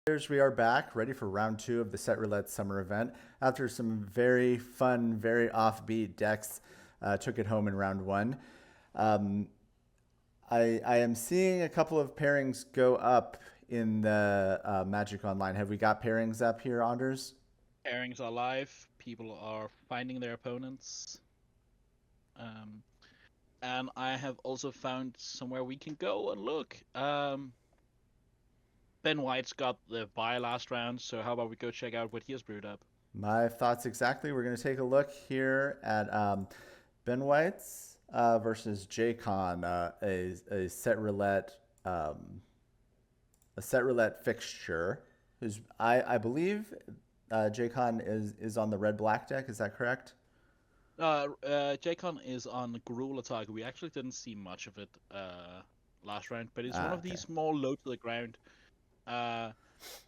We are back, ready for round 2 of the Set Roulette summer event. After some very fun, very offbeat decks took it home in round 1. Um, I am seeing a couple of pairings go up in the Magic Online. Have we got pairings up here, Anders? Pairings are live. People are finding their opponents. Um, and I have also found somewhere we can go and look. Ben White's got the bye last round, so how about we go check out what he has brewed up? My thoughts exactly. We're going to take a look here at Ben White's versus J-Con, a Set Roulette fixture. Who's I believe J-Con is on the red black deck. Is that correct? Jacon is on Gruul attack. We actually didn't see much of it last round, but it's one of Okay. these more low to the ground. Uh,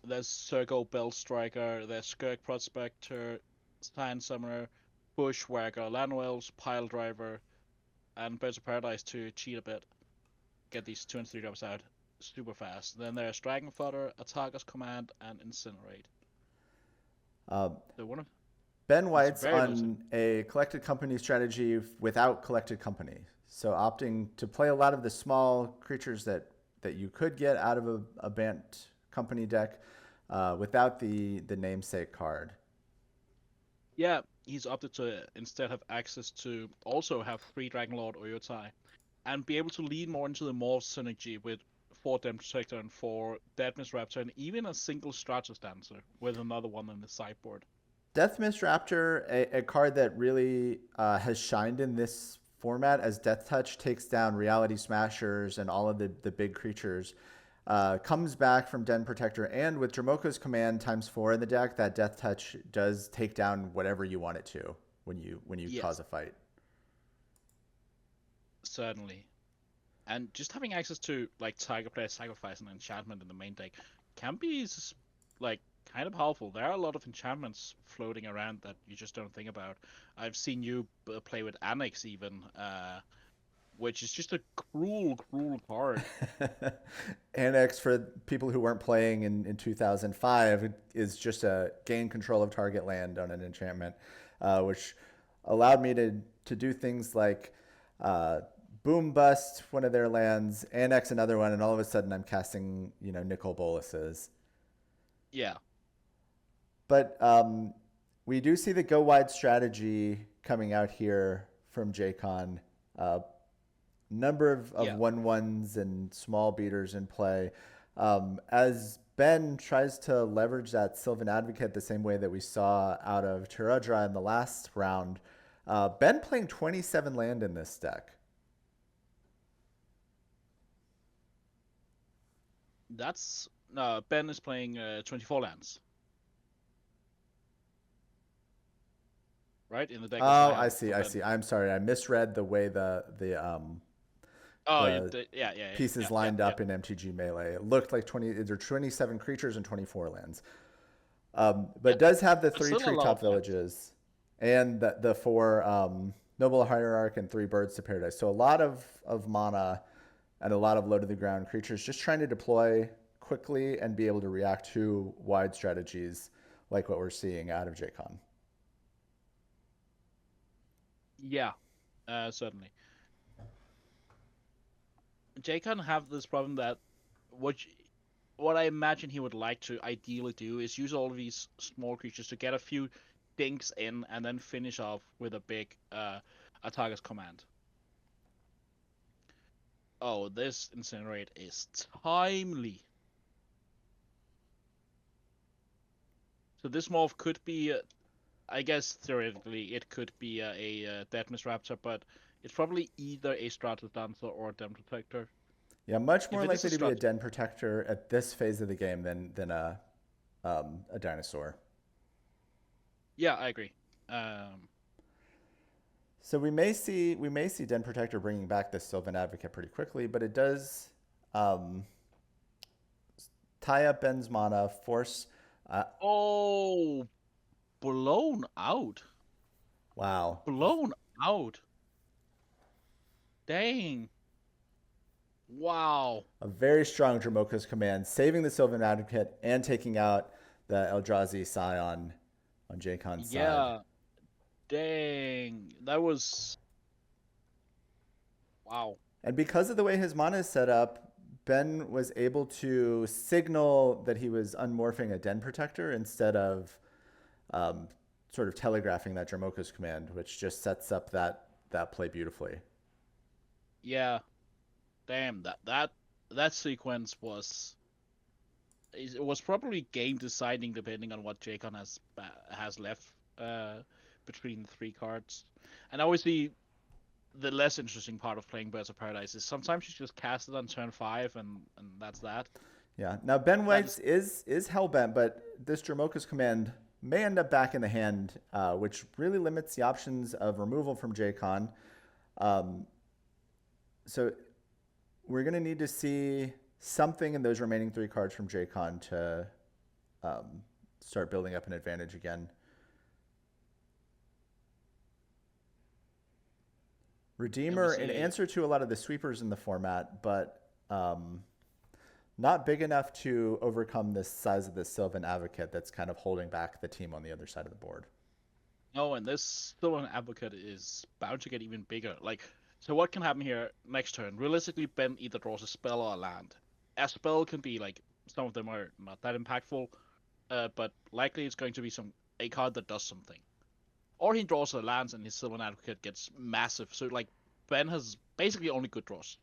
there's Circle Bell Striker, there's Skirk Prospector, Sand Summoner, Bushwhacker, Land Elves, Pile Driver, and Birds of Paradise to cheat a bit, get these 2 and 3 drops out super fast. Then there's Dragon Fodder, Attackers Command, and Incinerate. Uh, So one of Ben it's White's very low. on a collected company strategy without collected company, so opting to play a lot of the small creatures that you could get out of a Bant company deck without the namesake card. Yeah, he's opted to instead have access to also have 3 Dragonlord or Yotai, and be able to lean more into the morph synergy with 4 Dem Protector and 4 Deadness Raptor, and even a single Stratus Dancer with another one on the sideboard. Death Mist Raptor, a card that really has shined in this format as Death Touch takes down Reality Smashers and all of the big creatures. Comes back from Den Protector, and with Dramoka's command ×4 in the deck, that Death Touch does take down whatever you want it to when you cause Yes, a fight. certainly. And just having access to like Tiger Player Sacrifice and Enchantment in the main deck can be like kind of powerful. There are a lot of enchantments floating around that you just don't think about. I've seen you play with Annex even, which is just a cruel card. Annex, for people who weren't playing in 2005, is just a gain control of target land on an enchantment, which allowed me to do things like boom bust one of their lands, annex another one, and all of a sudden I'm casting nickel boluses. Yeah, But we do see the go wide strategy coming out here from JCon. Number of yeah, 1/1s and small beaters in play. As Ben tries to leverage that Sylvan Advocate the same way that we saw out of Tiradra in the last round, Ben playing 27 land in this deck. that's Ben is playing 24 lands, right? In the deck as Oh, I I have see, for I Ben. see. I'm sorry, I misread the way Oh, the yeah, pieces yeah, lined yeah. up in MTG Melee. It looked like 20. There are 27 creatures and 24 lands. But Yep, does have the but 3 still a lot of treetop lands. villages and the 4 noble hierarch and 3 birds to paradise. So a lot of mana and a lot of low to the ground creatures just trying to deploy quickly and be able to react to wide strategies like what we're seeing out of JCon. Yeah, certainly. Jaycon have this problem that what what I imagine he would like to ideally do is use all of these small creatures to get a few dinks in and then finish off with a big Attackers Command. Oh, this Incinerate is timely. So this morph could be, I guess theoretically, it could be a Deadmist Raptor, but it's probably either a Stratus Dancer or a Dem Protector. Yeah, much If more it is a likely to be a Stratus, den protector at this phase of the game than a dinosaur. yeah, I agree. Um, So we may see Den Protector bringing back this Sylvan Advocate pretty quickly, but it does um, tie up Ben's mana, force. Uh, oh, blown out. wow, Blown out. Dang. Wow. A very strong Dromoka's command, saving the Sylvan Advocate and taking out the Eldrazi Scion on Jacon's side. Yeah. Dang. That was wow. And because of the way his mana is set up, Ben was able to signal that he was unmorphing a Den Protector instead of um, sort of telegraphing that Dromoka's command, which just sets up that play beautifully. Yeah. Damn. That sequence was it was probably game deciding depending on what Jacon has left uh between the three cards. And obviously the less interesting part of playing Birds of Paradise is sometimes you just cast it on turn 5 and that's that. Yeah. Now Ben That White's is is hellbent, but this Dromoka's command may end up back in the hand, which really limits the options of removal from Jacon. Um, so we're going to need to see something in those remaining three cards from Jacon to um, start building up an advantage again. let me Redeemer, in see. answer to a lot of the sweepers in the format, but not big enough to overcome the size of the Sylvan Advocate that's kind of holding back the team on the other side of the board. Oh, and this still an advocate is bound to get even bigger. Like, so what can happen here next turn? Realistically, Ben either draws a spell or a land. A spell can be like some of them are not that impactful, but likely it's going to be a card that does something. Or he draws a land and his Sylvan Advocate gets massive. So like Ben has basically only good draws.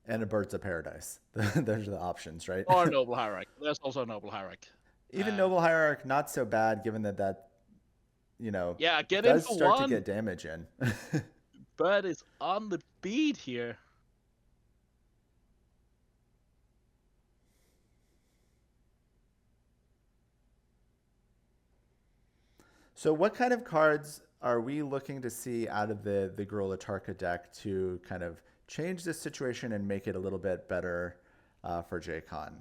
And a Birds of Paradise. Those are the options, right? Or Noble Hierarch. There's also a Noble Hierarch. Even Uh, Noble Hierarch, not so bad, given that you know yeah, get in does for start to one, get damage in. but it's on the beat here. So, what kind of cards are we looking to see out of the Gorilla Tarka deck to kind of change this situation and make it a little bit better for Jaycon?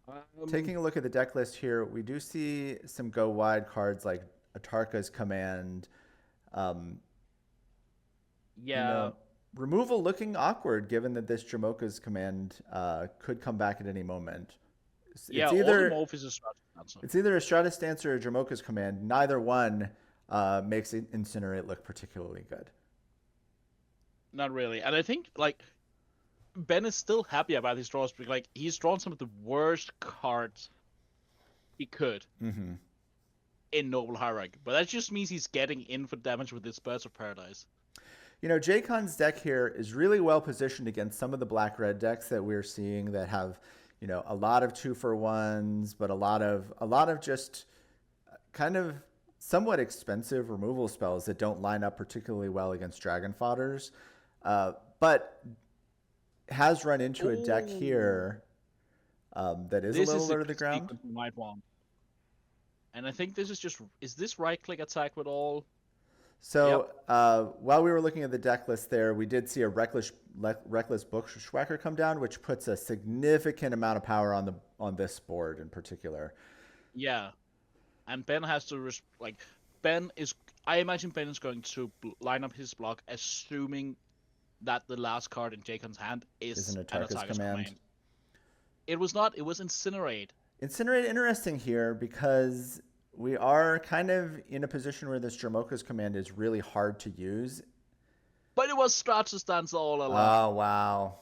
Um, Taking a look at the deck list here, we do see some go wide cards like Atarka's Command. Um, you yeah. know, removal looking awkward given that this Jamoka's Command could come back at any moment. It's, Yeah, it's either Automorph is a strategy answer. It's either a Stratus Dance or a Jamoka's Command. Neither one makes Incinerate look particularly good. Not really. And I think like Ben is still happy about his draws because like he's drawn some of the worst cards he could Mm-hmm. in Noble Hierarch. But that just means he's getting in for damage with his Birds of Paradise. You know, Jaycon's deck here is really well positioned against some of the black-red decks that we're seeing that have, a lot of 2-for-1s, but a lot of just kind of somewhat expensive removal spells that don't line up particularly well against Dragon Fodders. But has run into a deck Oh, here that is a this little is a low to the good ground. sequence you might want. And I think this is just is this right click attack with all? Yep. So while we were looking at the deck list there, we did see a reckless bushwhacker come down, which puts a significant amount of power on this board in particular. Yeah. And Ben has to like Ben is I imagine Ben is going to line up his block assuming that the last card in Jacon's hand is Isn't an Atarka's attacker's command? command. It was not. It was Incinerate. Incinerate interesting here because we are kind of in a position where this Jamoka's command is really hard to use. But it was Stratus Dance all Oh along. wow!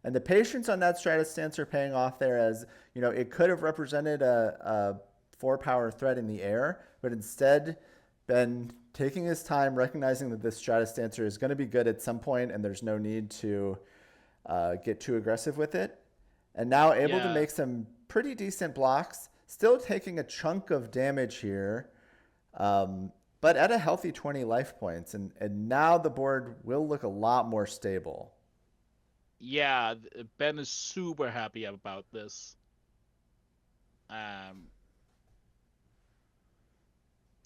And the patience on that Stratus stance are paying off there, as it could have represented a 4-power threat in the air, but instead been taking his time, recognizing that this Stratus Dancer is going to be good at some point, and there's no need to get too aggressive with it. And now able to Yeah. make some pretty decent blocks, still taking a chunk of damage here, but at a healthy 20 life points. And now the board will look a lot more stable. Yeah. Ben is super happy about this. Um,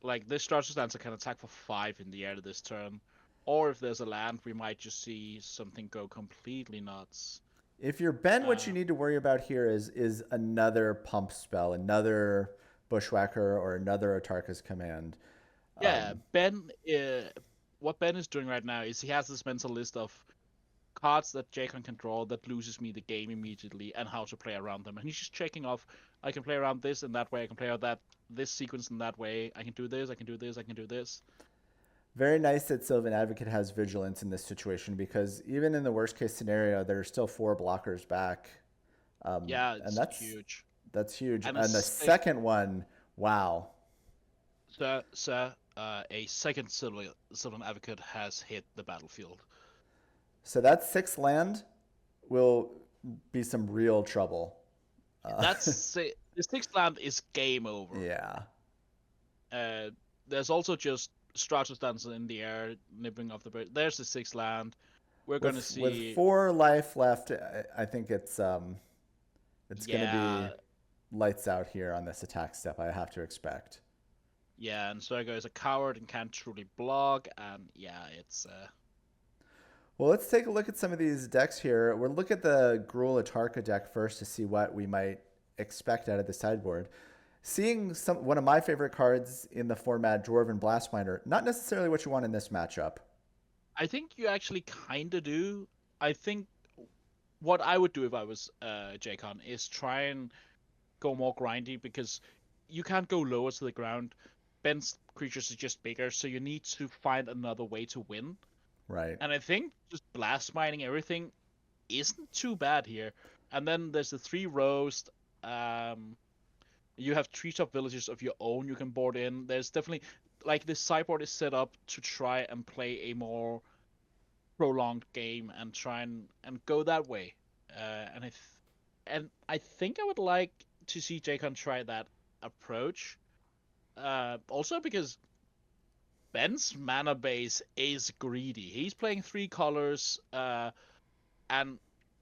like this Stratus Dancer can attack for 5 in the air this turn. Or if there's a land, we might just see something go completely nuts. If you're Ben, what you Um, need to worry about here is another pump spell, another Bushwhacker, or another Atarka's Command. yeah, Um, Ben. What Ben is doing right now is he has this mental list of cards that Jacon can draw that loses me the game immediately, and how to play around them. And he's just checking off. I can play around this in that way. I can play out that this sequence in that way. I can do this. I can do this. I can do this. Very nice that Sylvan Advocate has vigilance in this situation because even in the worst case scenario, there are still 4 blockers back, Yeah, and it's that's huge. that's huge. And And the second one, wow. a second Sylvan Advocate has hit the battlefield. So that 6 land will be some real trouble. The sixth land is game over. Yeah. Uh, there's also just Stratus dancing in the air, nipping off the bird. There's the sixth land. We're gonna With see. 4 life left, I think it's gonna Yeah, be lights out here on this attack step. I have to expect. yeah, and Sergo is a coward and can't truly block, and yeah, it's Well, let's take a look at some of these decks here. We'll look at the Gruul Atarka deck first to see what we might expect out of the sideboard. Seeing one of my favorite cards in the format, Dwarven Blastminer, not necessarily what you want in this matchup. I think you actually kind of do. I think what I would do if I was Jacon is try and go more grindy because you can't go lower to the ground. Ben's creatures are just bigger, so you need to find another way to win. Right. And I think just blast mining everything isn't too bad here. And then there's the 3 rows. You have treetop villages of your own you can board in. There's definitely like this sideboard is set up to try and play a more prolonged game and try and go that way. And I think I would like to see Jacon try that approach. Also because Ben's mana base is greedy. He's playing 3 colors and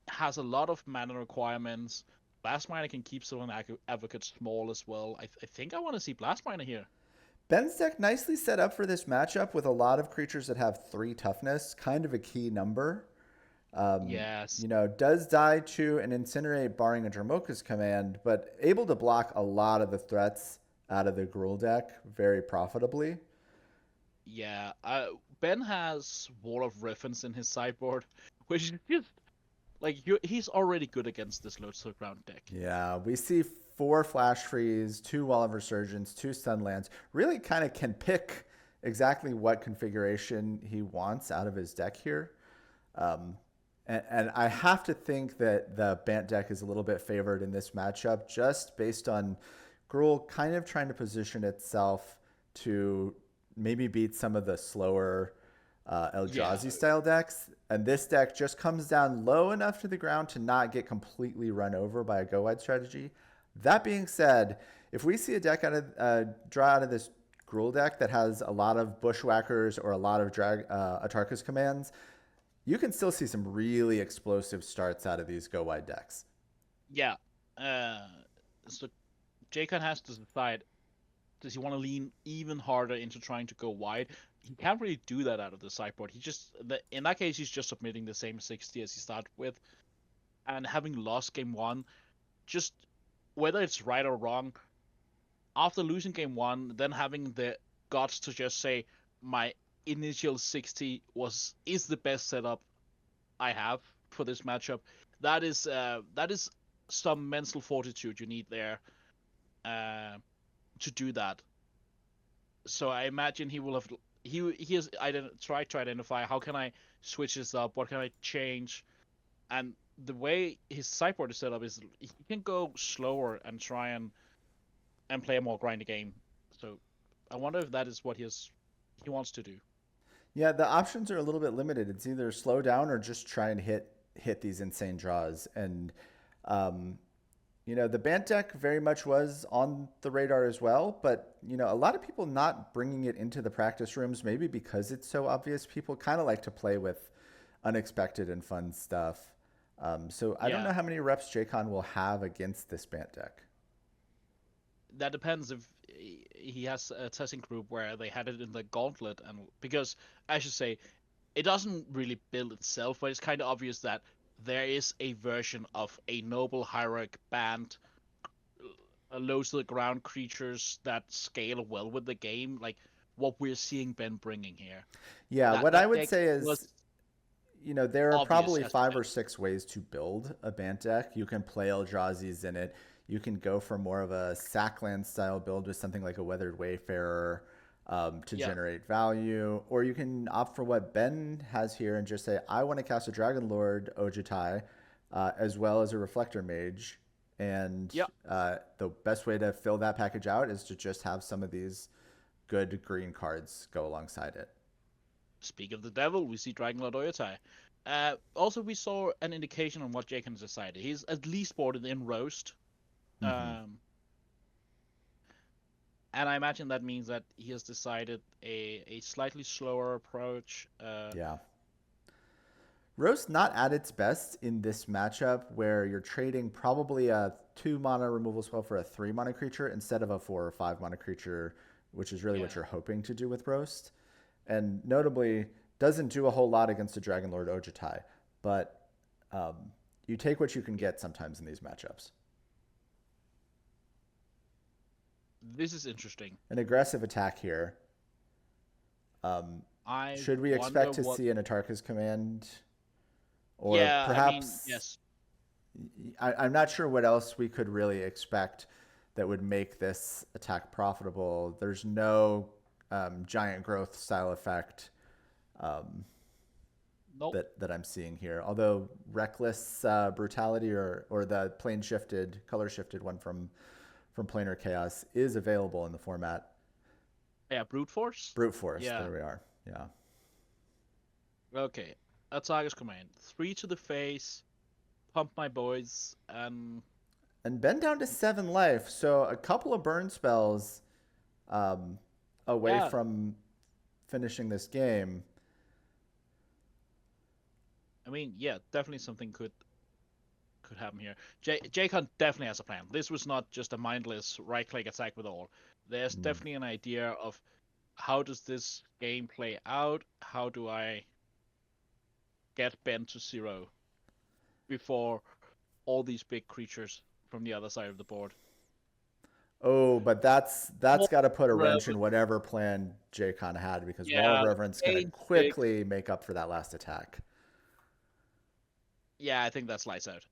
has a lot of mana requirements. Blast Miner can keep Sylvan Advocate small as well. I think I want to see Blast Miner here. Ben's deck nicely set up for this matchup with a lot of creatures that have 3 toughness, kind of a key number. Yes. Does die to an Incinerate barring a Dramoka's command, but able to block a lot of the threats out of the Gruul deck very profitably. Yeah. Ben has Wall of Reference in his sideboard, which is just like he's already good against this low to the ground deck. Yeah, we see 4 Flash Freeze, 2 Wall of Resurgence, 2 Stun Lands. Really kind of can pick exactly what configuration he wants out of his deck here. And I have to think that the Bant deck is a little bit favored in this matchup just based on Gruul kind of trying to position itself to maybe beat some of the slower Eldrazi style decks. And this deck just comes down low enough to the ground to not get completely run over by a go wide strategy. That being said, if we see a deck draw out of this Gruul deck that has a lot of Bushwhackers or a lot of Atarka's commands, you can still see some really explosive starts out of these go wide decks. Yeah. So Jacon has to decide, does he want to lean even harder into trying to go wide? He can't really do that out of the sideboard. In that case, he's just submitting the same 60 as he started with. And having lost game 1, just whether it's right or wrong, after losing game 1, then having the guts to just say, my initial 60 is the best setup I have for this matchup. That is some mental fortitude you need there to do that. So I imagine he will have he has tried to identify how can I switch this up, what can I change, and the way his sideboard is set up is he can go slower and try and play a more grindy game. So I wonder if that is what he wants to do. Yeah, the options are a little bit limited. It's either slow down or just try and hit these insane draws. And the Bant deck very much was on the radar as well, but a lot of people not bringing it into the practice rooms, maybe because it's so obvious. People kind of like to play with unexpected and fun stuff. So I don't know how many reps Jacon will have against this Bant deck. That depends if he has a testing group where they had it in the gauntlet, and because I should say it doesn't really build itself, but it's kind of obvious that there is a version of a noble hierarch band, low to the ground creatures that scale well with the game, like what we're seeing Ben bringing here. Yeah, what I would say is there are Obvious probably has to 5 or 6 ways to build a Bant deck. You can play Eldrazi's in it. You can go for more of a Sackland style build with something like a Weathered Wayfarer to yeah. generate value. Or you can opt for what Ben has here and just say, I want to cast a Dragon Lord Ojutai as well as a Reflector Mage. And Yeah. the best way to fill that package out is to just have some of these good green cards go alongside it. Speak of the devil, we see Dragon Lord Oyotai. Also, we saw an indication on what Jake has decided. He's at least boarded in Roast. Mm-hmm. Um, and I imagine that means that he has decided a slightly slower approach. Yeah. Roast not at its best in this matchup where you're trading probably a 2 mana removal spell for a 3 mana creature instead of a 4 or 5 mana creature, which is really what Yeah. you're hoping to do with Roast. And notably, doesn't do a whole lot against a Dragon Lord Ojutai, but you take what you can get sometimes in these matchups. This is interesting. An aggressive attack here. I Should we wonder expect to what. see an Atarka's Command? Or Yeah, I mean, perhaps yes. I'm not sure what else we could really expect that would make this attack profitable. There's no giant growth style effect Nope. that I'm seeing here. Although reckless brutality or the plane shifted, color shifted one from Planar Chaos is available in the format. Yeah, Brute Force? Brute Force. Yeah. There we are. Yeah. Okay. Ataga's command. 3 to the face, pump my boys, and And Ben down to 7 life, so a couple of burn spells away yeah, from finishing this game. I mean, yeah, definitely something could happen here. Jake Hunt definitely has a plan. This was not just a mindless right-click attack with all. There's Mm. definitely an idea of how does this game play out? How do I get Ben to 0 before all these big creatures from the other side of the board? Oh, but that's Wall got to put a wrench in Reverend, whatever plan Jaycon had because Wall of yeah, Reverence going to Bane 6. quickly make up for that last attack. Yeah, I think that's lights out.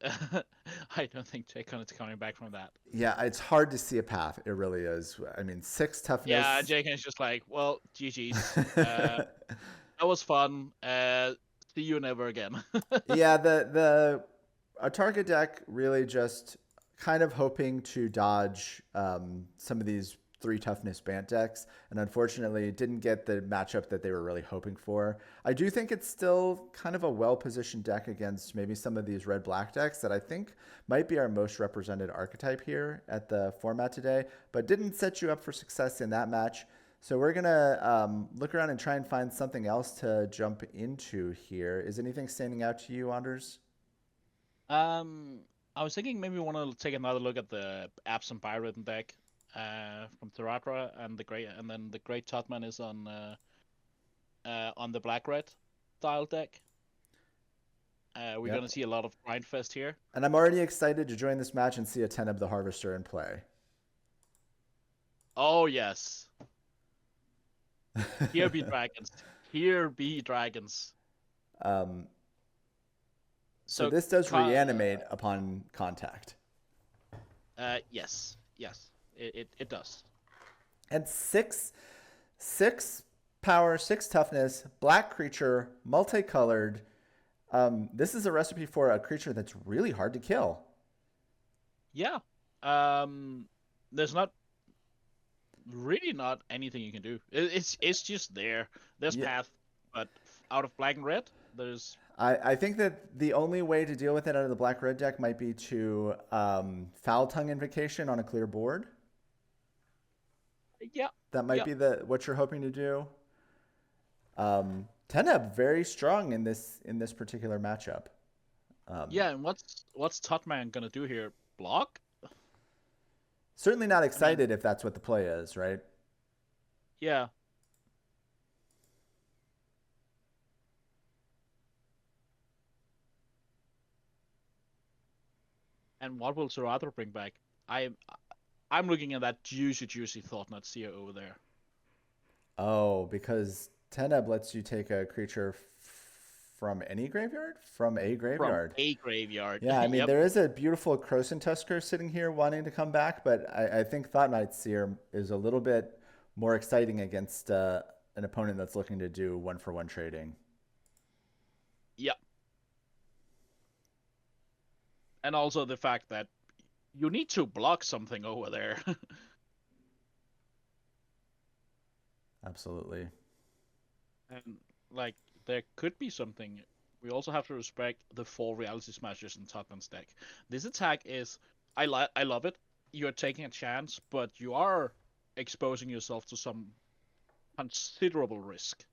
I don't think Jake Hunt is coming back from that. Yeah, it's hard to see a path. It really is. I mean, 6 Yeah, toughness. Jake is just like, well, GG's. That was fun. See you never again. Yeah, the a target deck really just kind of hoping to dodge some of these 3 toughness Bant decks, and unfortunately didn't get the matchup that they were really hoping for. I do think it's still kind of a well-positioned deck against maybe some of these red-black decks that I think might be our most represented archetype here at the format today, but didn't set you up for success in that match. So we're gonna look around and try and find something else to jump into here. Is anything standing out to you, Anders? I was thinking maybe we want to take another look at the Absent Byron deck from Teratra, and then the Great Totman is on the black red style deck. We're Yep. gonna see a lot of Grindfest here. And I'm already excited to join this match and see a Teneb the Harvester in play. Oh yes, here be dragons. Here be dragons. um, so So, this does reanimate upon contact. yes, it does. And six power, 6 toughness, black creature, multicolored. This is a recipe for a creature that's really hard to kill. Yeah. There's not anything you can do. It's just there. There's Yeah, path, but out of black and red, there's I think that the only way to deal with it out of the black red deck might be to foul tongue invocation on a clear board. yeah, That might yeah, be the what you're hoping to do. Teneb very strong in this particular matchup. yeah. And what's Totman gonna do here? Block? Certainly not I mean, excited if that's what the play is, right? yeah. And what will Serato bring back? I'm looking at that juicy thought not see over there. Oh, because Teneb lets you take a creature from any graveyard? From a from graveyard. a graveyard. Yeah, I mean, Yep. there is a beautiful Krosan Tusker sitting here wanting to come back, but I think Thought Knight Seer is a little bit more exciting against an opponent that's looking to do one-for-one trading. Yep. And also the fact that you need to block something over there. Absolutely. And like there could be something. We also have to respect the 4 Reality Smashers in Tottenham's deck. This attack is I love it. You're taking a chance, but you are exposing yourself to some considerable risk.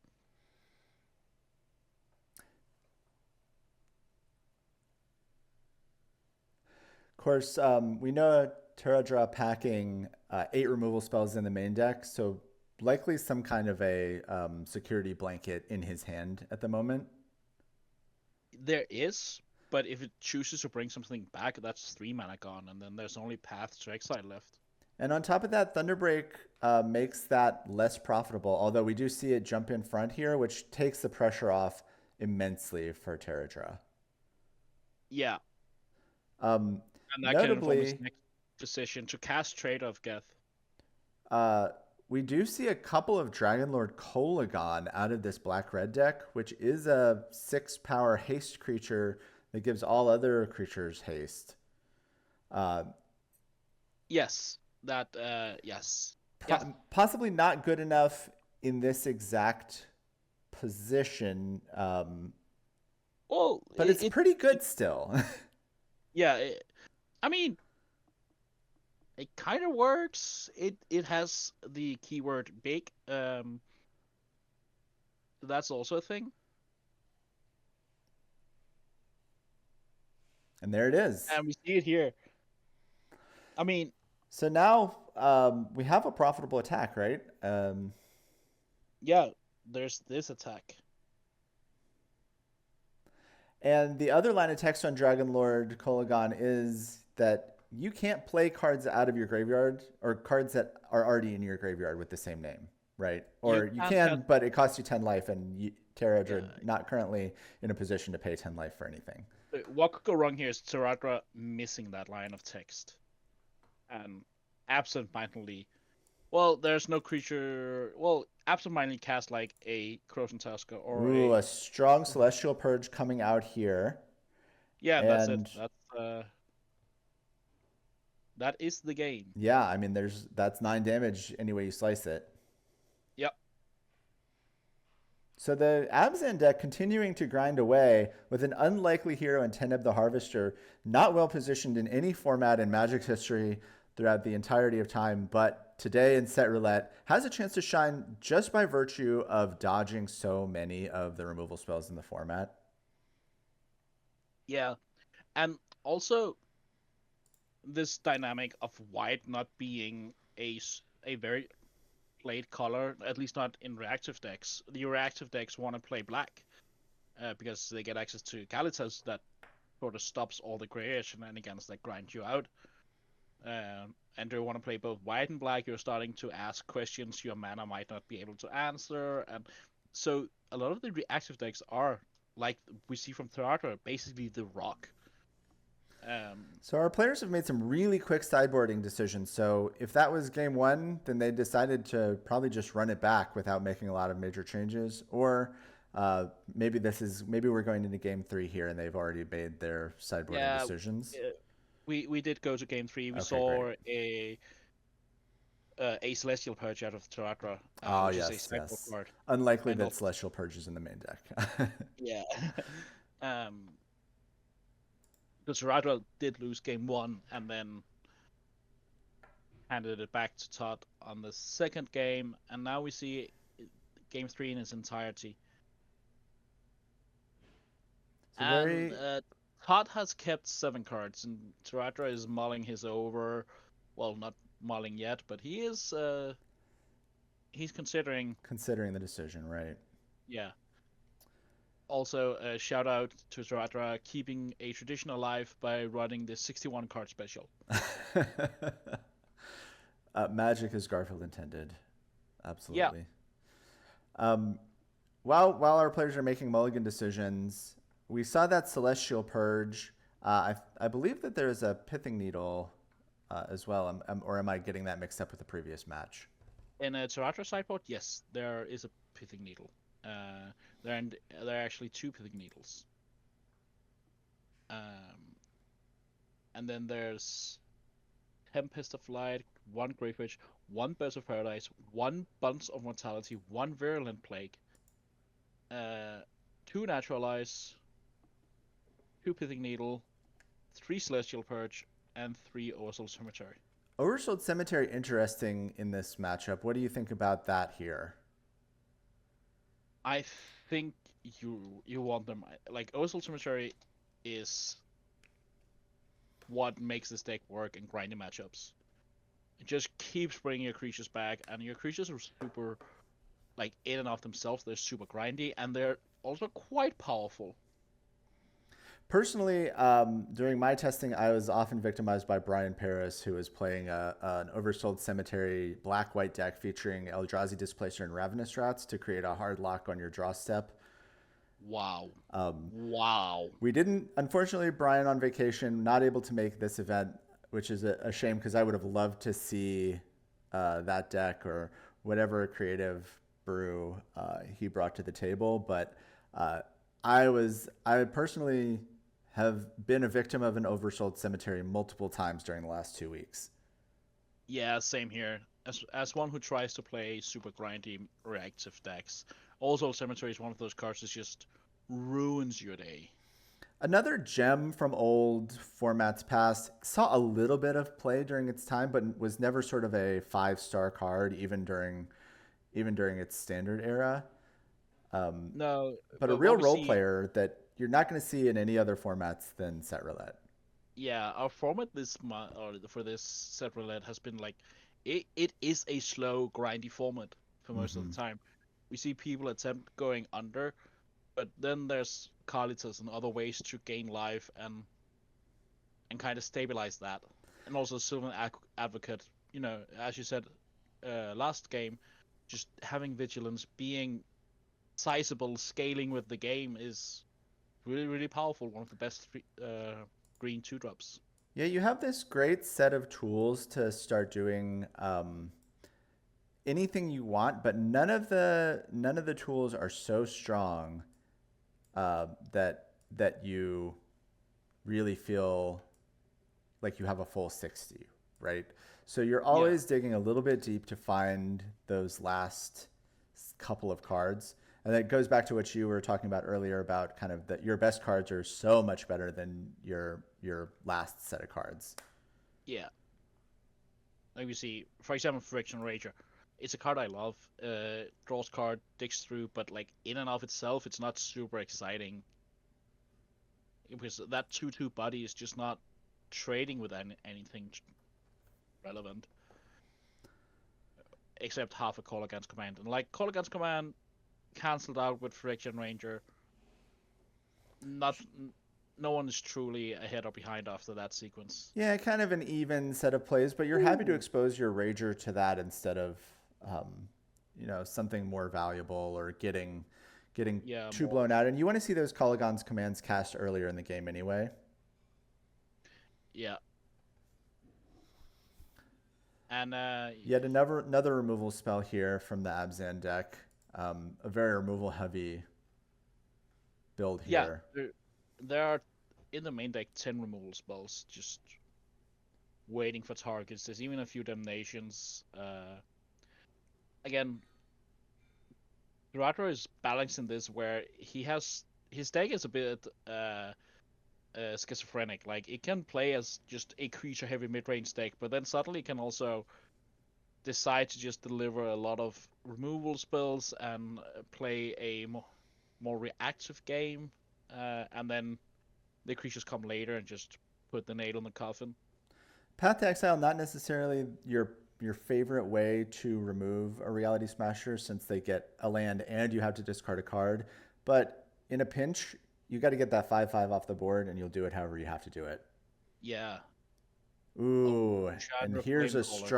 Of course, we know Terradra packing 8 removal spells in the main deck, so likely some kind of a security blanket in his hand at the moment. There is, but if it chooses to bring something back, that's 3 mana gone, and then there's only Path to Exile left. And on top of that, Thunderbreak makes that less profitable, although we do see it jump in front here, which takes the pressure off immensely for Terradra. Yeah, Um, and that can inform his Notably, next decision to cast Trade of Geth. uh, we do see a couple of Dragonlord Kolagon out of this black-red deck, which is a 6-power haste creature that gives all other creatures haste. Uh, Yes, that yes, yes. Possibly not good enough in this exact position, Well, but it's pretty good still. yeah. I mean, it kind of works. It has the keyword big. That's also a thing. And there it is. And we see it here. I mean, So now we have a profitable attack, right? yeah. There's this attack. And the other line of text on Dragonlord Kolagon is that you can't play cards out of your graveyard or cards that are already in your graveyard with the same name, right? You Or you can't can, have. but it costs you 10 life, and Yeah. Terradra not currently in a position to pay 10 life for anything. What could go wrong here is Taradra missing that line of text, and absent-mindedly. Well, there's no creature. Well, absent-mindedly cast like a Croton Tusker or Ooh, a. a strong Celestial Purge coming out here. Yeah, that's it. And That is the game. yeah, I mean, that's 9 damage any way you slice it. Yep. So the Abzan deck continuing to grind away with an unlikely hero in Teneb the Harvester, not well positioned in any format in Magic's history throughout the entirety of time, but today in Set Roulette has a chance to shine just by virtue of dodging so many of the removal spells in the format. Yeah, and also this dynamic of white not being a very played color, at least not in reactive decks. The reactive decks want to play black because they get access to Kalitas that sort of stops all the grayish shenanigans that grind you out. And they want to play both white and black. You're starting to ask questions your mana might not be able to answer, and so a lot of the reactive decks are like we see from Theater, basically the rock. So our players have made some really quick sideboarding decisions. So if that was game one, then they decided to probably just run it back without making a lot of major changes. Or maybe we're going into game three here and they've already made their sideboarding Yeah, decisions. we did go to game three. We Okay, saw great. a Celestial Purge out of Teratra, Oh which is a yes, sideboard yes. card, Unlikely and that also Celestial Purge is in the main deck. yeah. um, the Teratra did lose game one and then handed it back to Todd on the second game, and now we see game three in its entirety. So And very Todd has kept 7 cards, and Teratra is mulling his over. Well, not mulling yet, but he is. He's considering. considering the decision, right? Yeah. Also, a shout out to Teratra keeping a tradition alive by running the 61 card special. Magic as Garfield intended. Yeah. Absolutely. while our players are making mulligan decisions, we saw that Celestial Purge. I believe that there's a Pithing Needle as well, or am I getting that mixed up with the previous match? In a Terratra sideboard, yes, there is a Pithing Needle. Uh, there are actually two Pithing Needles. Um, and then there's Tempest of Light, one Great Witch, one Burst of Paradise, one Bunch of Mortality, one Virulent Plague, uh, two Naturalize, two Pithing Needle, three Celestial Purge, and three Oversoul Cemetery. Oversold Cemetery, interesting in this matchup. What do you think about that here? I think you want them like Oversoul Cemetery is what makes this deck work in grindy matchups. It just keeps bringing your creatures back, and your creatures are super, like, in and of themselves, they're super grindy, and they're also quite powerful. Personally, during my testing, I was often victimized by Brian Paris, who was playing an Oversold Cemetery black-white deck featuring Eldrazi Displacer and Ravenous Rats to create a hard lock on your draw step. Wow. Wow. We didn't, unfortunately, Brian on vacation, not able to make this event, which is a shame because I would have loved to see that deck or whatever creative brew he brought to the table. But I personally have been a victim of an oversold cemetery multiple times during the last 2 weeks. Yeah, same here. As one who tries to play super grindy reactive decks, also Cemetery is one of those cards that just ruins your day. Another gem from old formats past saw a little bit of play during its time, but was never sort of a 5-star card, even during its standard era. No, But a but real what we role see, player that you're not going to see in any other formats than Set Roulette. yeah, our format this month or for this set roulette has been like, it is a slow, grindy format for most of Mm-hmm. the time. We see people attempt going under, but then there's Kalitas and other ways to gain life and kind of stabilize that. And also Sylvan Advocate, as you said last game, just having vigilance, being sizable, scaling with the game is really, really powerful. One of the best green 2 drops. Yeah, you have this great set of tools to start doing anything you want, but none of the tools are so strong that you really feel like you have a full 60, right? So you're Yeah, always digging a little bit deep to find those last couple of cards. And that goes back to what you were talking about earlier about kind of that your best cards are so much better than your last set of cards. yeah. Like we see, for example, Friction Rager. It's a card I love. Draws card, digs through, but like in and of itself, it's not super exciting because that 2/2 body is just not trading with anything relevant except half a Call Against Command. And like Call Against Command cancelled out with Friction Ranger, not no one is truly ahead or behind after that sequence. Yeah, kind of an even set of plays, but you're happy to Ooh. expose your Rager to that instead of, um, something more valuable or getting Yeah, too more. blown out. And you want to see those Colligon's commands cast earlier in the game anyway. Yeah, and Yet another removal spell here from the Abzan deck. A very removal heavy build yeah, here. there are in the main deck 10 removal spells just waiting for targets. There's even a few damnations. Again, Duratro is balancing this where he has his deck is a bit schizophrenic. Like it can play as just a creature heavy mid range deck, but then suddenly can also decide to just deliver a lot of removal spells and play a more reactive game, and then the creatures come later and just put the nail in the coffin. Path to Exile, not necessarily your favorite way to remove a Reality Smasher since they get a land and you have to discard a card. But in a pinch, you got to get that 5/5 off the board and you'll do it however you have to do it. Yeah. Oh, Ooh, and Chandra here's Flamecaller.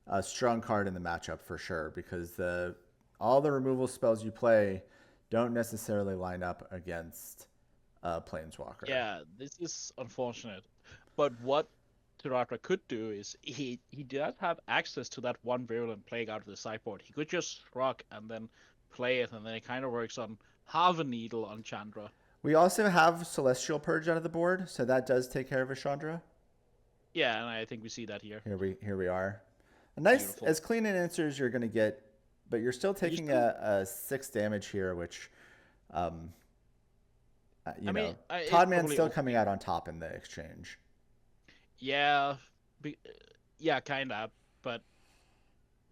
a strong card in the matchup for sure because the all the removal spells you play don't necessarily line up against Planeswalker. Yeah, this is unfortunate. But what Tiratra could do is he does have access to that one virulent plague out of the sideboard. He could just shrug and then play it, and then it kind of works on half a needle on Chandra. We also have Celestial Purge out of the board, so that does take care of Ashandra. Yeah, and I think we see that here. Here we are. A nice, Beautiful. as clean an answer as you're going to get, but you're still taking still- a 6 damage here, which, you I know, mean, it's Todd Man's probably still okay. coming out on top in the exchange. Yeah, be, yeah, kind of. But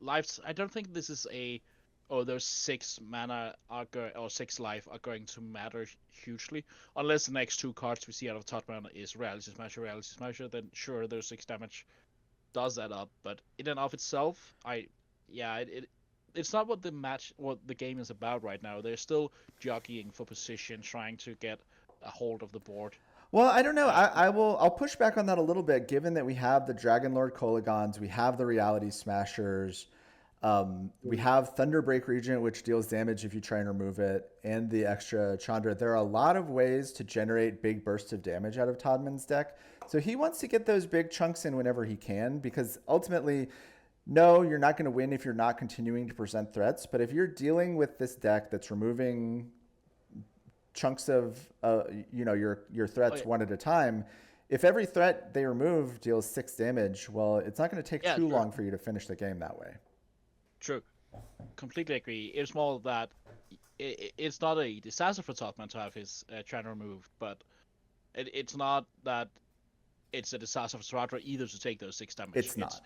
lives. I don't think this is a. Oh, those 6 mana or 6 life are going to matter hugely, unless the next 2 cards we see out of Totman is Reality Smasher. Then sure, those 6 damage does add up. But in and of itself, it's not what the game is about right now. They're still jockeying for position, trying to get a hold of the board. Well, I don't know. I'll push back on that a little bit, given that we have the Dragon Lord Kolagons, we have the Reality Smashers, we have Thunderbreak Regent, which deals damage if you try and remove it, and the extra Chandra. There are a lot of ways to generate big bursts of damage out of Todman's deck. So he wants to get those big chunks in whenever he can, because ultimately, no, you're not going to win if you're not continuing to present threats. But if you're dealing with this deck that's removing chunks of your threats one at a time, if every threat they remove deals 6 damage, well, it's not going to take too long for you to finish the game that way. True. Completely agree. It's more that it's not a disaster for Topman to have his China removed, but it's not that it's a disaster for Taratra either to take those 6 damage. It's not.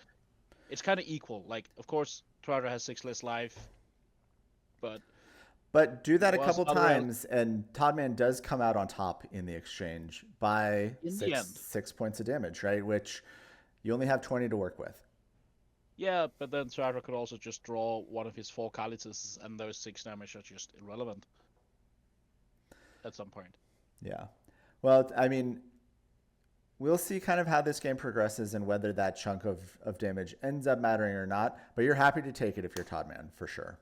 It's kind of equal. Like, of course, Taratra has 6 less life, but do that a couple times, and Toddman does come out on top in the exchange by the end. 6 points of damage, right? Which you only have 20 to work with. Yeah, but then Taratra could also just draw one of his 4 Kalitas, and those 6 damage are just irrelevant at some point. Yeah. Well, I mean, we'll see kind of how this game progresses and whether that chunk of damage ends up mattering or not. But you're happy to take it if you're Toddman, for sure.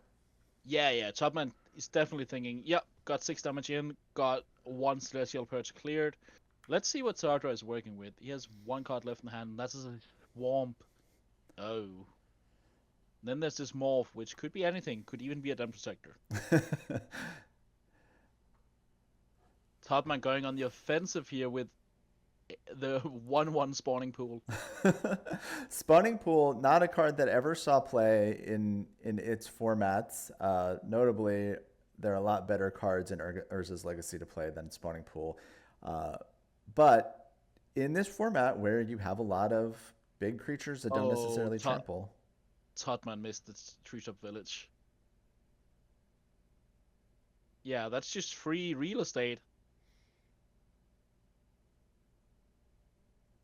Yeah. Topman is definitely thinking, yep, got 6 damage in, got 1 Celestial Purge cleared. Let's see what Taratra is working with. He has 1 card left in the hand. That's a Swamp. Oh. Then there's this Morph, which could be anything. Could even be a Den Protector. Topman going on the offensive here with the 1/1 Spawning Pool. Spawning Pool, not a card that ever saw play in its formats. Notably, there are a lot better cards in Urza's Legacy to play than Spawning Pool. But in this format where you have a lot of big creatures that don't necessarily trample. Totman missed the Treetop Village. Yeah, that's just free real estate.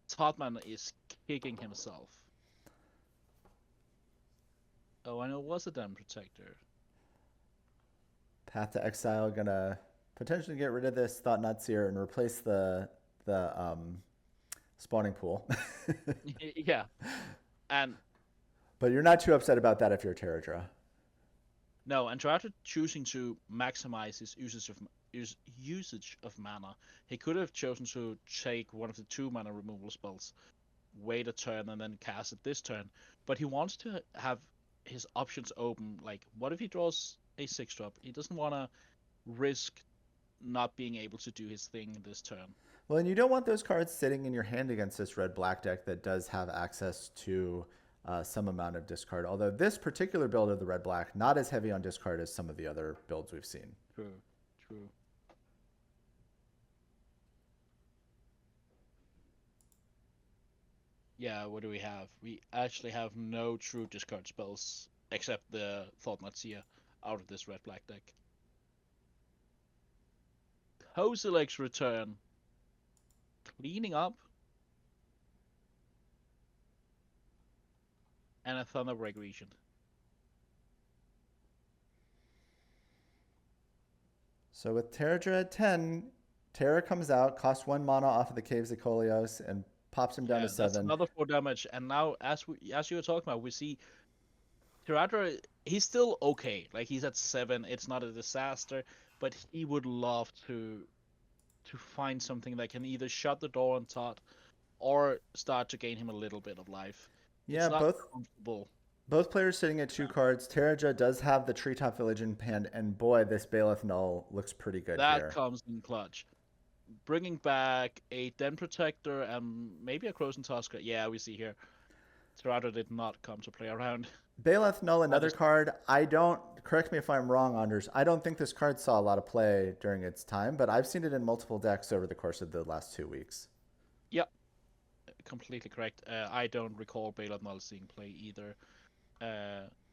Totman is kicking himself. Oh, I know it was a Den Protector. Path to Exile gonna potentially get rid of this Thought Nutsier and replace the Spawning Pool. Yeah, and but you're not too upset about that if you're Terradra. No, and Taratra choosing to maximize his usage of mana. He could have chosen to take one of the 2 mana removal spells, wait a turn, and then cast it this turn. But he wants to have his options open. Like, what if he draws a 6-drop? He doesn't want to risk not being able to do his thing this turn. Well, and you don't want those cards sitting in your hand against this red-black deck that does have access to some amount of discard. Although this particular build of the red-black, not as heavy on discard as some of the other builds we've seen. True. Yeah, what do we have? We actually have no true discard spells except the Thought Nutsier out of this red-black deck. Kozilek's return. Cleaning up. And a Thunderbreak Regent. So with Terradra at 10, Terra comes out, costs 1 mana off of the Caves of Kolios, and pops him down to 7. That's another 4 damage. And now, as you were talking about, we see Tiratra, he's still okay. Like he's at 7. It's not a disaster, but he would love to find something that can either shut the door on Todd or start to gain him a little bit of life. Yeah, It's not both comfortable. both players sitting at 2 cards. Terraja does have the Treetop Village in hand, and boy, this Bailiff Null looks pretty good That here. comes in clutch. Bringing back a Den Protector and maybe a Crozen Tusker. Yeah, we see here. Tiratra did not come to play around. Bailiff Null, That another is, card. I don't, correct me if I'm wrong, Anders. I don't think this card saw a lot of play during its time, but I've seen it in multiple decks over the course of the last 2 weeks. yeah, completely correct. I don't recall Bale Null seeing play either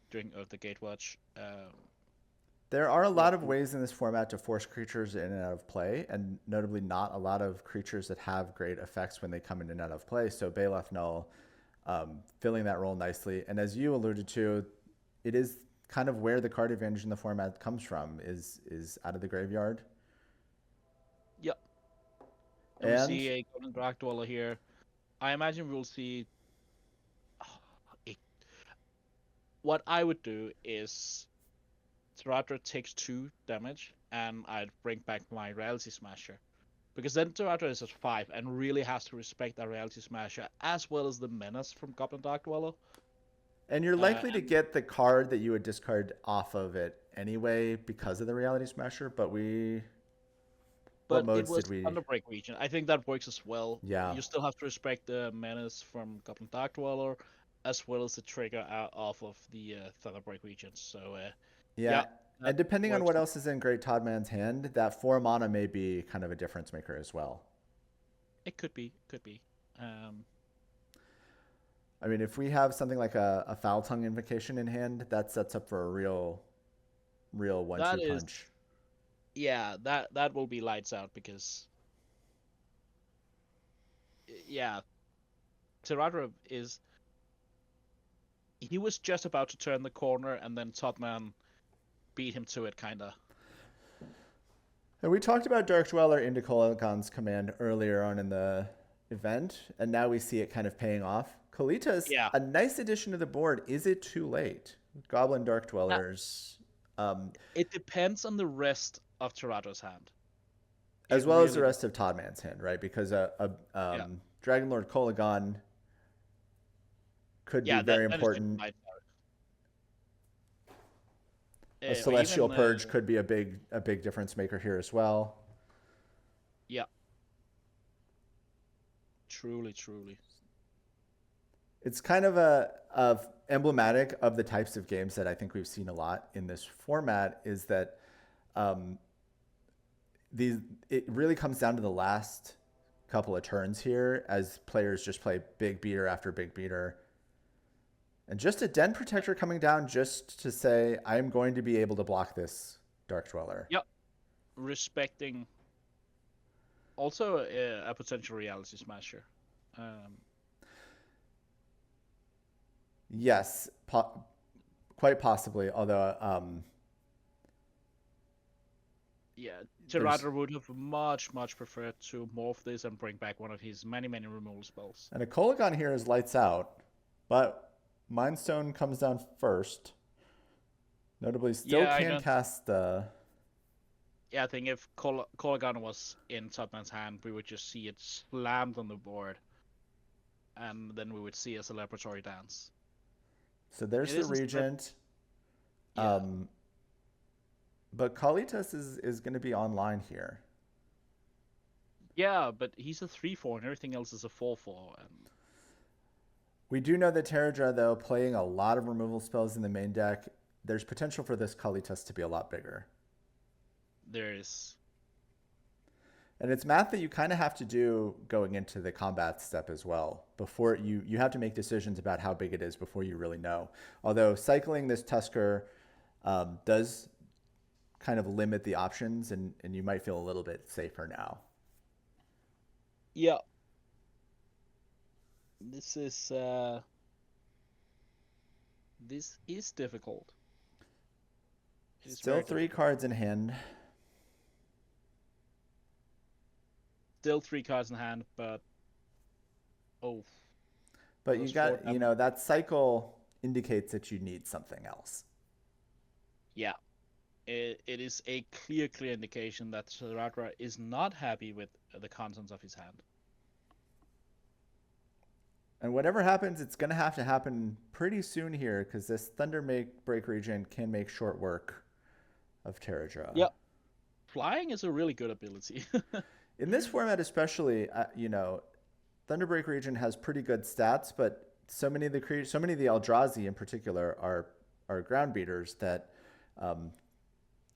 during the Gatewatch. There are a What? lot of ways in this format to force creatures in and out of play, and notably not a lot of creatures that have great effects when they come in and out of play. So Bailiff Null filling that role nicely. And as you alluded to, it is kind of where the card advantage in the format comes from, is out of the graveyard. Yeah, and we And see a Golden Drag Dweller here. I imagine we'll see. a- What I would do is Tiratra takes 2 damage, and I'd bring back my Reality Smasher. Because then Tiratra is at 5 and really has to respect that Reality Smasher as well as the Menace from Goblin Dark Dweller. you're likely to And get the card that you would discard off of it anyway because of the Reality Smasher, but what But it modes was did we? Thunderbreak region. I think that works as well. Yeah. You still have to respect the Menace from Goblin Dark Dweller as well as the trigger out off of the Thunderbreak region. So Yeah. yeah, And that depending on works. what else is in Great Toddman's hand, that 4 mana may be kind of a difference maker as well. It could be. Um, I mean, if we have something like a Foul Tongue Invocation in hand, that sets up for a real that 1-2 is, punch. yeah, that will be lights out because yeah, Tiratra is he was just about to turn the corner and then Totman beat him to it, kinda. And we talked about Dark Dweller into Kolagon's command earlier on in the event, and now we see it kind of paying off. Kalita's Yeah, a nice addition to the board. Is it too late? Goblin Dark that, Dwellers, um, it depends on the rest of Tiratra's hand. as It well as the really rest of Toddman's hand, right? Because yeah. Dragon Lord Kolagon could be Yeah, very that is just important. lights out. A Or Celestial even Purge could be a big difference maker here as well. yeah, truly. It's kind of emblematic of the types of games that I think we've seen a lot in this format. Is that um, these? It really comes down to the last couple of turns here, as players just play big beater after big beater, and just a Den Protector coming down just to say I'm going to be able to block this Dark Dweller. Yep, respecting also a potential reality smasher. Um, Yes, quite possibly. Although yeah, there's Tiratra would have much preferred to morph this and bring back one of his many removal spells. and a Kolagon here is lights out, but Mind Stone comes down first. Notably, still Yeah, I can don't. cast the. Yeah, I think if Kolagan was in Tubman's hand, we would just see it slammed on the board, and then we would see a celebratory dance. So there's It the is a Regent. yeah, But Kalitas is going to be online here. yeah, but he's a 3/4, and everything else is a 4/4, and We do know that Terradra, though, playing a lot of removal spells in the main deck, there's potential for this Kalitas to be a lot bigger. there is And it's math that you kind of have to do going into the combat step as well. Before you have to make decisions about how big it is before you really know. Although cycling this Tusker does kind of limit the options, and you might feel a little bit safer now. yeah. This is difficult. It is Still very 3 cards in hand. still 3 cards in hand, but oh, But you those 4 got, damage. that cycle, indicates that you need something else. Yeah, it is a clear indication that Saratra is not happy with the contents of his hand. And whatever happens, it's going to happen pretty soon here because this Thunder Break region can make short work of Terradra. Yeah, flying is a really good ability. In this format, especially, Thunderbreak region has pretty good stats, but so many of the Eldrazi in particular are ground beaters that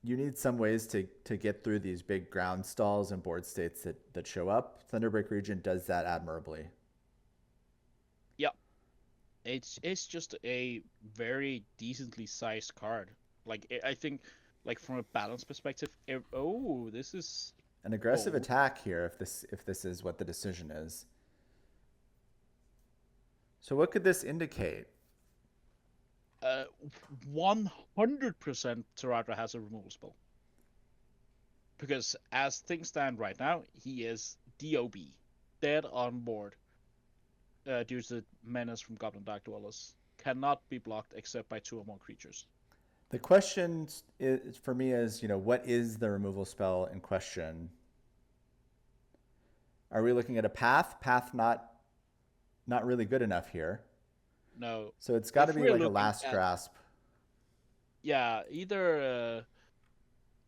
you need some ways to get through these big ground stalls and board states that show up. Thunderbreak region does that admirably. Yeah, it's just a very decently sized card. Like I think, like from a balance perspective, oh, this is An aggressive bold. attack here if this is what the decision is. So what could this indicate? 100% Taratra has a removal spell. Because as things stand right now, he is DOB, dead on board, due to the menace from Goblin Dark Dwellers. Cannot be blocked except by 2 or more creatures. The question for me is, what is the removal spell in question? Are we looking at a path? Path not really good enough here. No. So it's got to If be we're like a looking last at, grasp. yeah, either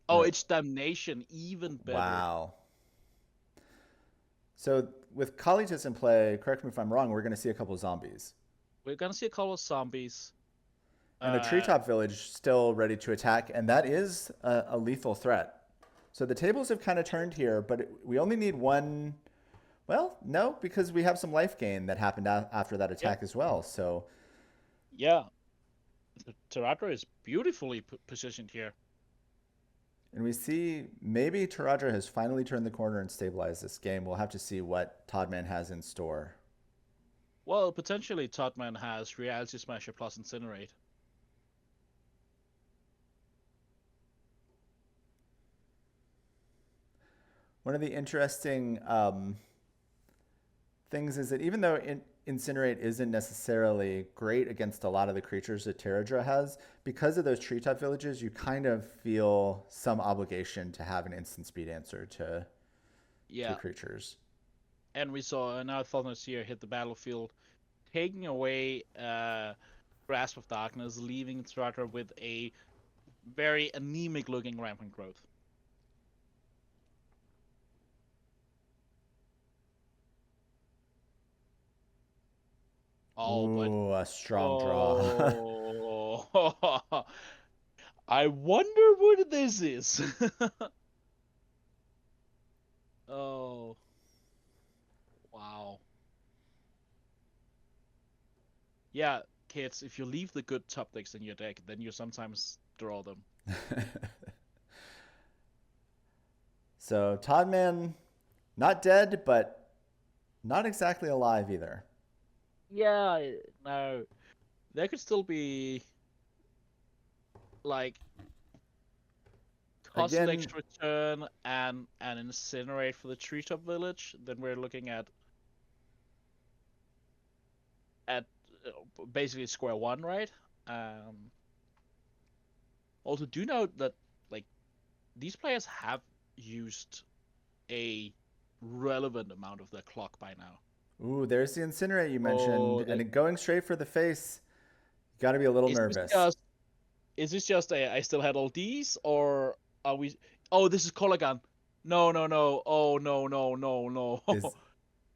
Or it's Damnation, even better. wow. So with Kalitas in play, correct me if I'm wrong, we're going to see a couple of zombies. We're gonna see a couple of zombies. And a treetop village still ready to attack, and that is a lethal threat. So the tables have kind of turned here, but we only need one. Well, no, because we have some life gain that happened after that attack as well. So yeah, Taratra is beautifully positioned here. and we see maybe Taradra has finally turned the corner and stabilized this game. We'll have to see what Toddman has in store. Well, potentially Todman has Reality Smasher plus Incinerate. One of the interesting things is that even though Incinerate isn't necessarily great against a lot of the creatures that Terradra has, because of those treetop villages, you kind of feel some obligation to have an instant speed answer to creatures. And we saw now Thunderseer hit the battlefield, taking away Grasp of Darkness, leaving Terradra with a very anemic-looking Rampant Growth. Ooh, a strong draw. I wonder what this is. Oh. Wow. Yeah, kids, if you leave the good top decks in your deck, then you sometimes draw them. So Toddman, not dead, but not exactly alive either. Yeah, no. There could still be like Again, Cosmic's return and Incinerate for the Treetop Village. Then we're looking at basically square one, right? Also, do note that like these players have used a relevant amount of their clock by now. ooh, there's the Incinerate you mentioned, and going straight for the face. Got to be a little nervous. Is this just a I still had all these, or are we? Oh, this is Colagan. No. Oh no.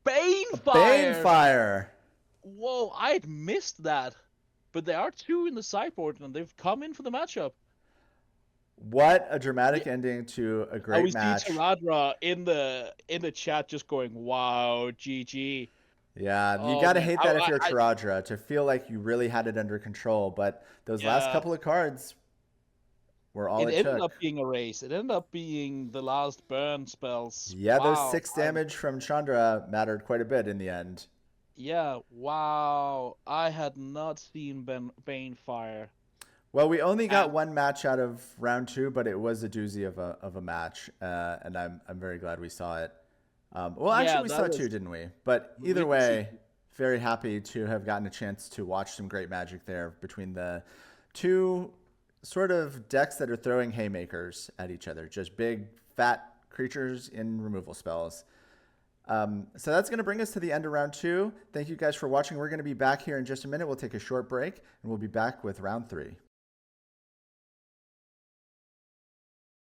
Banefire. Banefire. Whoa, I had missed that. But there are 2 in the sideboard, and they've come in for the matchup. What a dramatic ending to a great match. We see Taradra in the chat just going, "Wow, GG." Yeah, you got to hate that if you're Taradra, to feel like you really had it under control. But those last couple of cards were all it took. It ended up being a race. It ended up being the last burn spells. Yeah, wow. Those 6 damage from Chandra mattered quite a bit in the end. Yeah, wow. I had not seen Banefire. Well, we only got one match out of round 2, but it was a doozy of a match, and I'm very glad we saw it. Well, actually, we saw 2, didn't we? But either way, very happy to have gotten a chance to watch some great Magic there between the two sort of decks that are throwing haymakers at each other, just big, fat creatures in removal spells. So that's going to bring us to the end of round 2. Thank you guys for watching. We're going to be back here in just a minute. We'll take a short break, and we'll be back with round 3.